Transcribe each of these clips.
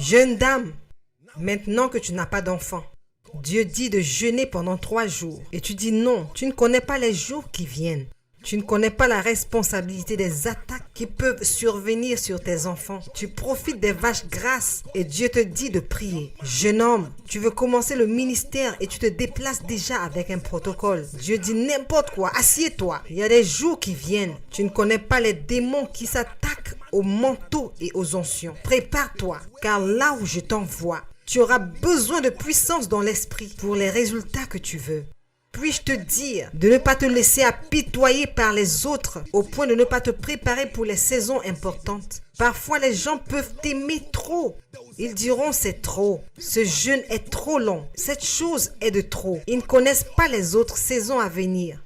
Jeune dame, maintenant que tu n'as pas d'enfant, Dieu dit de jeûner pendant 3 jours. Et tu dis non, tu ne connais pas les jours qui viennent. Tu ne connais pas la responsabilité des attaques qui peuvent survenir sur tes enfants. Tu profites des vaches grasses et Dieu te dit de prier. Jeune homme, tu veux commencer le ministère et tu te déplaces déjà avec un protocole. Dieu dit n'importe quoi, assieds-toi. Il y a des jours qui viennent. Tu ne connais pas les démons qui s'attaquent aux manteaux et aux onctions. Prépare-toi, car là où je t'envoie, tu auras besoin de puissance dans l'esprit pour les résultats que tu veux. Puis-je te dire de ne pas te laisser apitoyer par les autres au point de ne pas te préparer pour les saisons importantes. Parfois, les gens peuvent t'aimer trop. Ils diront c'est trop. Ce jeûne est trop long. Cette chose est de trop. Ils ne connaissent pas les autres saisons à venir.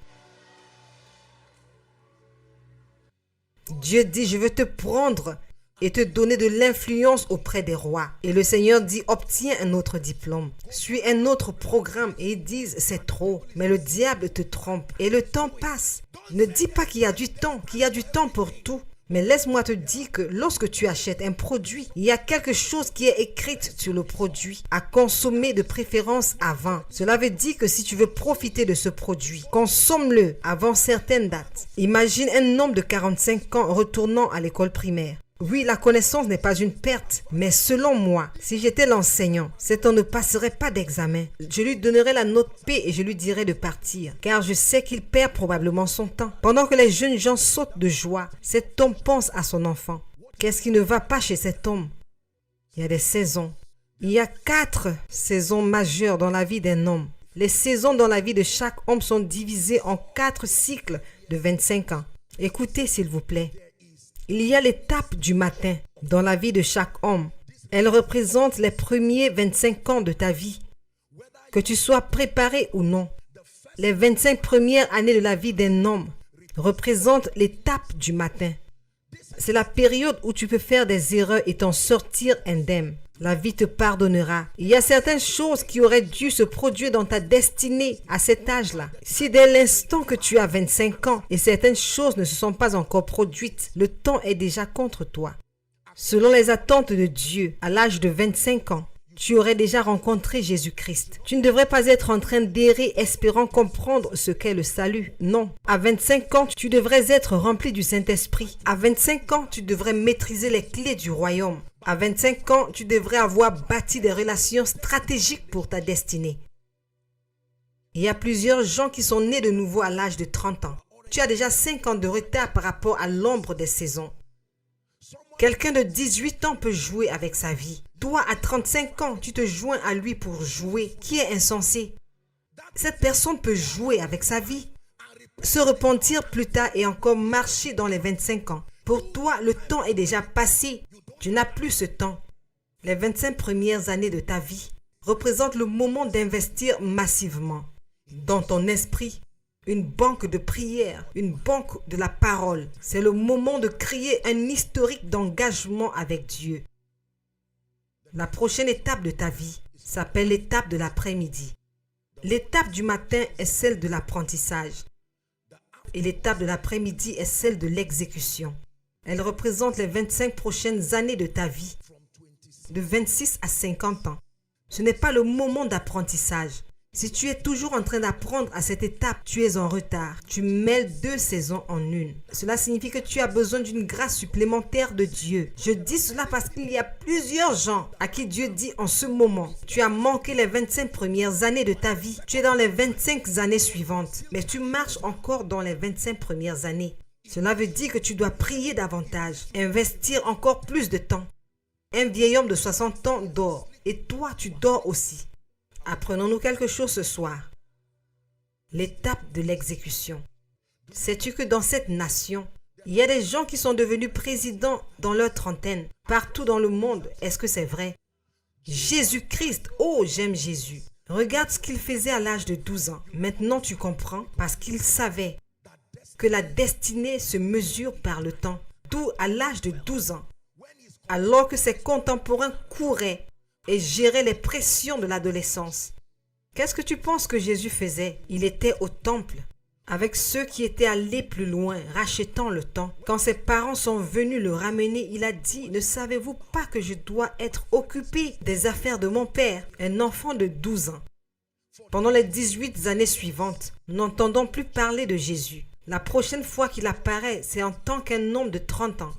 Dieu dit, je veux te prendre et te donner de l'influence auprès des rois. Et le Seigneur dit, obtiens un autre diplôme. Suis un autre programme. Et ils disent, c'est trop. Mais le diable te trompe. Et le temps passe. Ne dis pas qu'il y a du temps pour tout. Mais laisse-moi te dire que lorsque tu achètes un produit, il y a quelque chose qui est écrit sur le produit, à consommer de préférence avant. Cela veut dire que si tu veux profiter de ce produit, consomme-le avant certaines dates. Imagine un homme de 45 ans retournant à l'école primaire. Oui, la connaissance n'est pas une perte, mais selon moi, si j'étais l'enseignant, cet homme ne passerait pas d'examen. Je lui donnerais la note P et je lui dirais de partir, car je sais qu'il perd probablement son temps. Pendant que les jeunes gens sautent de joie, cet homme pense à son enfant. Qu'est-ce qui ne va pas chez cet homme? Il y a des saisons. Il y a 4 saisons majeures dans la vie d'un homme. Les saisons dans la vie de chaque homme sont divisées en 4 cycles de 25 ans. Écoutez s'il vous plaît. Il y a l'étape du matin dans la vie de chaque homme. Elle représente les premiers 25 ans de ta vie. Que tu sois préparé ou non. Les 25 premières années de la vie d'un homme représentent l'étape du matin. C'est la période où tu peux faire des erreurs et t'en sortir indemne. La vie te pardonnera. Il y a certaines choses qui auraient dû se produire dans ta destinée à cet âge-là. Si dès l'instant que tu as 25 ans et certaines choses ne se sont pas encore produites, le temps est déjà contre toi. Selon les attentes de Dieu, à l'âge de 25 ans, tu aurais déjà rencontré Jésus-Christ. Tu ne devrais pas être en train d'errer espérant comprendre ce qu'est le salut. Non. À 25 ans, tu devrais être rempli du Saint-Esprit. À 25 ans, tu devrais maîtriser les clés du royaume. À 25 ans, tu devrais avoir bâti des relations stratégiques pour ta destinée. Il y a plusieurs gens qui sont nés de nouveau à l'âge de 30 ans. Tu as déjà 5 ans de retard par rapport à l'ombre des saisons. Quelqu'un de 18 ans peut jouer avec sa vie. Toi, à 35 ans, tu te joins à lui pour jouer. Qui est insensé? Cette personne peut jouer avec sa vie, se repentir plus tard et encore marcher dans les 25 ans. Pour toi, le temps est déjà passé. Tu n'as plus ce temps. Les 25 premières années de ta vie représentent le moment d'investir massivement dans ton esprit. Une banque de prière, une banque de la parole. C'est le moment de créer un historique d'engagement avec Dieu. La prochaine étape de ta vie s'appelle l'étape de l'après-midi. L'étape du matin est celle de l'apprentissage. Et l'étape de l'après-midi est celle de l'exécution. Elle représente les 25 prochaines années de ta vie, de 26 à 50 ans. Ce n'est pas le moment d'apprentissage. Si tu es toujours en train d'apprendre à cette étape, tu es en retard. Tu mêles 2 saisons en une. Cela signifie que tu as besoin d'une grâce supplémentaire de Dieu. Je dis cela parce qu'il y a plusieurs gens à qui Dieu dit en ce moment, tu as manqué les 25 premières années de ta vie. Tu es dans les 25 années suivantes, mais tu marches encore dans les 25 premières années. Cela veut dire que tu dois prier davantage, investir encore plus de temps. Un vieil homme de 60 ans dort et toi tu dors aussi. Apprenons-nous quelque chose ce soir. L'étape de l'exécution. Sais-tu que dans cette nation, il y a des gens qui sont devenus présidents dans leur trentaine, partout dans le monde? Est-ce que c'est vrai? Jésus-Christ, oh j'aime Jésus. Regarde ce qu'il faisait à l'âge de 12 ans. Maintenant tu comprends parce qu'il savait que la destinée se mesure par le temps. D'où à l'âge de 12 ans, alors que ses contemporains couraient et gérait les pressions de l'adolescence. Qu'est-ce que tu penses que Jésus faisait? Il était au temple. avec ceux qui étaient allés plus loin, rachetant le temps. Quand ses parents sont venus le ramener, il a dit, « Ne savez-vous pas que je dois être occupé des affaires de mon père ?» Un enfant de 12 ans. Pendant les 18 années suivantes, nous n'entendons plus parler de Jésus. La prochaine fois qu'il apparaît, c'est en tant qu'un homme de 30 ans,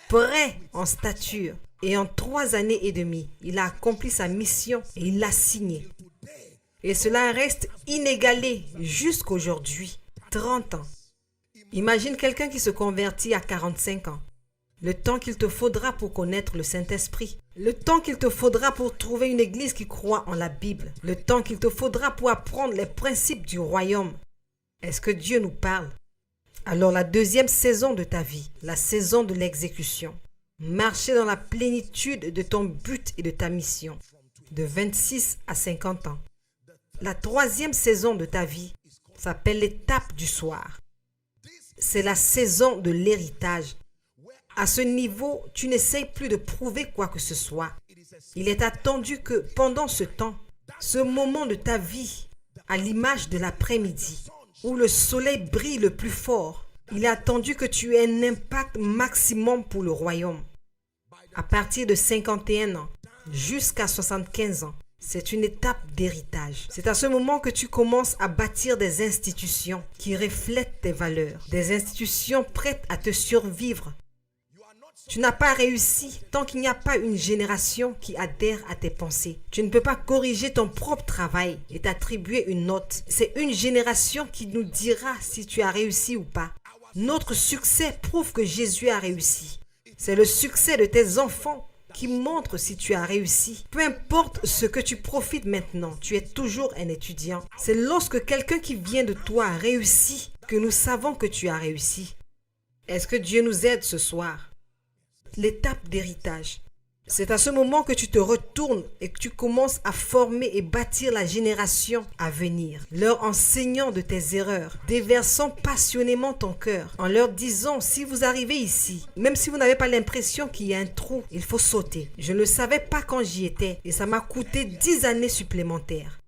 prêt en stature. Et en 3 années et demie, il a accompli sa mission et il l'a signée. Et cela reste inégalé jusqu'aujourd'hui, 30 ans. Imagine quelqu'un qui se convertit à 45 ans. Le temps qu'il te faudra pour connaître le Saint-Esprit. Le temps qu'il te faudra pour trouver une église qui croit en la Bible. Le temps qu'il te faudra pour apprendre les principes du royaume. Est-ce que Dieu nous parle? Alors la deuxième saison de ta vie, la saison de l'exécution. Marcher dans la plénitude de ton but et de ta mission, de 26 à 50 ans. La troisième saison de ta vie s'appelle l'étape du soir. C'est la saison de l'héritage. À ce niveau, tu n'essayes plus de prouver quoi que ce soit. Il est attendu que pendant ce temps, ce moment de ta vie, à l'image de l'après-midi, où le soleil brille le plus fort, il est attendu que tu aies un impact maximum pour le royaume. À partir de 51 ans jusqu'à 75 ans, c'est une étape d'héritage. C'est à ce moment que tu commences à bâtir des institutions qui reflètent tes valeurs, des institutions prêtes à te survivre. Tu n'as pas réussi tant qu'il n'y a pas une génération qui adhère à tes pensées. Tu ne peux pas corriger ton propre travail et t'attribuer une note. C'est une génération qui nous dira si tu as réussi ou pas. Notre succès prouve que Jésus a réussi. C'est le succès de tes enfants qui montre si tu as réussi. Peu importe ce que tu profites maintenant, tu es toujours un étudiant. C'est lorsque quelqu'un qui vient de toi a réussi que nous savons que tu as réussi. Est-ce que Dieu nous aide ce soir? L'étape d'héritage. C'est à ce moment que tu te retournes et que tu commences à former et bâtir la génération à venir, leur enseignant de tes erreurs, déversant passionnément ton cœur, en leur disant, si vous arrivez ici, même si vous n'avez pas l'impression qu'il y a un trou, il faut sauter. Je ne le savais pas quand j'y étais et ça m'a coûté 10 années supplémentaires.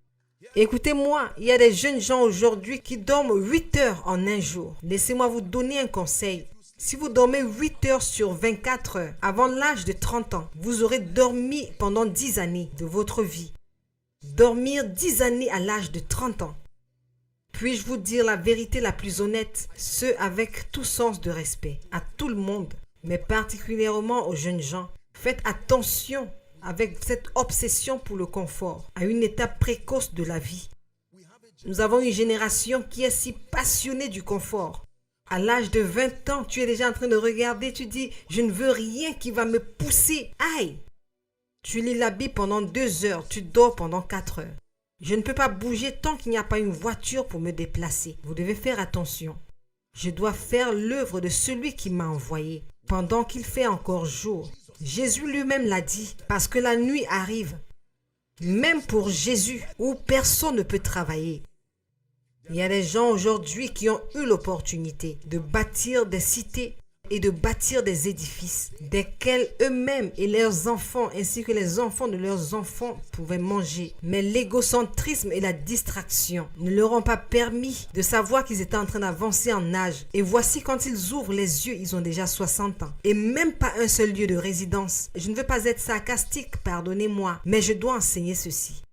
Écoutez-moi, il y a des jeunes gens aujourd'hui qui dorment 8 heures en un jour. Laissez-moi vous donner un conseil. Si vous dormez 8 heures sur 24 heures avant l'âge de 30 ans, vous aurez dormi pendant 10 années de votre vie. Dormir 10 années à l'âge de 30 ans. Puis-je vous dire la vérité la plus honnête, ce avec tout sens de respect, à tout le monde, mais particulièrement aux jeunes gens. Faites attention avec cette obsession pour le confort, à une étape précoce de la vie. Nous avons une génération qui est si passionnée du confort. À l'âge de 20 ans, tu es déjà en train de regarder, tu dis, je ne veux rien qui va me pousser. Aïe! Tu lis la Bible pendant 2 heures, tu dors pendant 4 heures. Je ne peux pas bouger tant qu'il n'y a pas une voiture pour me déplacer. Vous devez faire attention. Je dois faire l'œuvre de celui qui m'a envoyé pendant qu'il fait encore jour. Jésus lui-même l'a dit, parce que la nuit arrive, même pour Jésus, où personne ne peut travailler. Il y a des gens aujourd'hui qui ont eu l'opportunité de bâtir des cités et de bâtir des édifices desquels eux-mêmes et leurs enfants ainsi que les enfants de leurs enfants pouvaient manger. Mais l'égocentrisme et la distraction ne leur ont pas permis de savoir qu'ils étaient en train d'avancer en âge. Et voici quand ils ouvrent les yeux, ils ont déjà 60 ans. Et même pas un seul lieu de résidence. Je ne veux pas être sarcastique, pardonnez-moi, mais je dois enseigner ceci.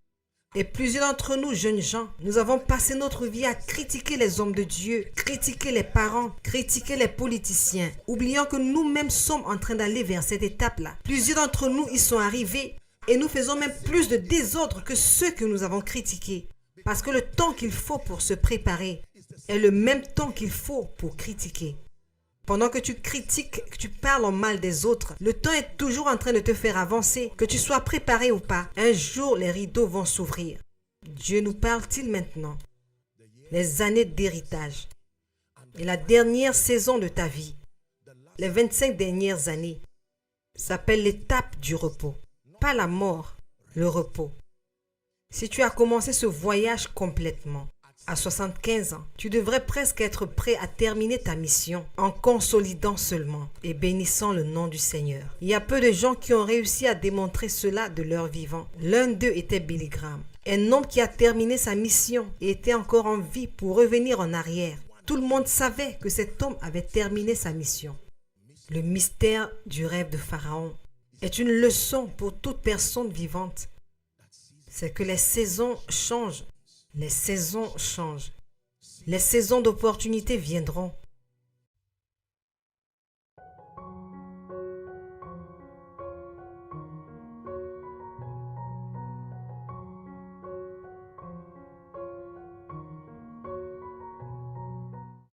Et plusieurs d'entre nous, jeunes gens, nous avons passé notre vie à critiquer les hommes de Dieu, critiquer les parents, critiquer les politiciens, oubliant que nous-mêmes sommes en train d'aller vers cette étape-là. Plusieurs d'entre nous y sont arrivés et nous faisons même plus de désordre que ceux que nous avons critiqués. Parce que le temps qu'il faut pour se préparer est le même temps qu'il faut pour critiquer. Pendant que tu critiques, que tu parles en mal des autres, le temps est toujours en train de te faire avancer, que tu sois préparé ou pas. Un jour, les rideaux vont s'ouvrir. Dieu nous parle-t-il maintenant? Les années d'héritage et la dernière saison de ta vie, les 25 dernières années, s'appelle l'étape du repos. Pas la mort, le repos. Si tu as commencé ce voyage complètement, à 75 ans, tu devrais presque être prêt à terminer ta mission en consolidant seulement et bénissant le nom du Seigneur. Il y a peu de gens qui ont réussi à démontrer cela de leur vivant. L'un d'eux était Billy Graham. Un homme qui a terminé sa mission et était encore en vie pour revenir en arrière. Tout le monde savait que cet homme avait terminé sa mission. Le mystère du rêve de Pharaon est une leçon pour toute personne vivante. C'est que les saisons changent. Les saisons changent. Les saisons d'opportunité viendront.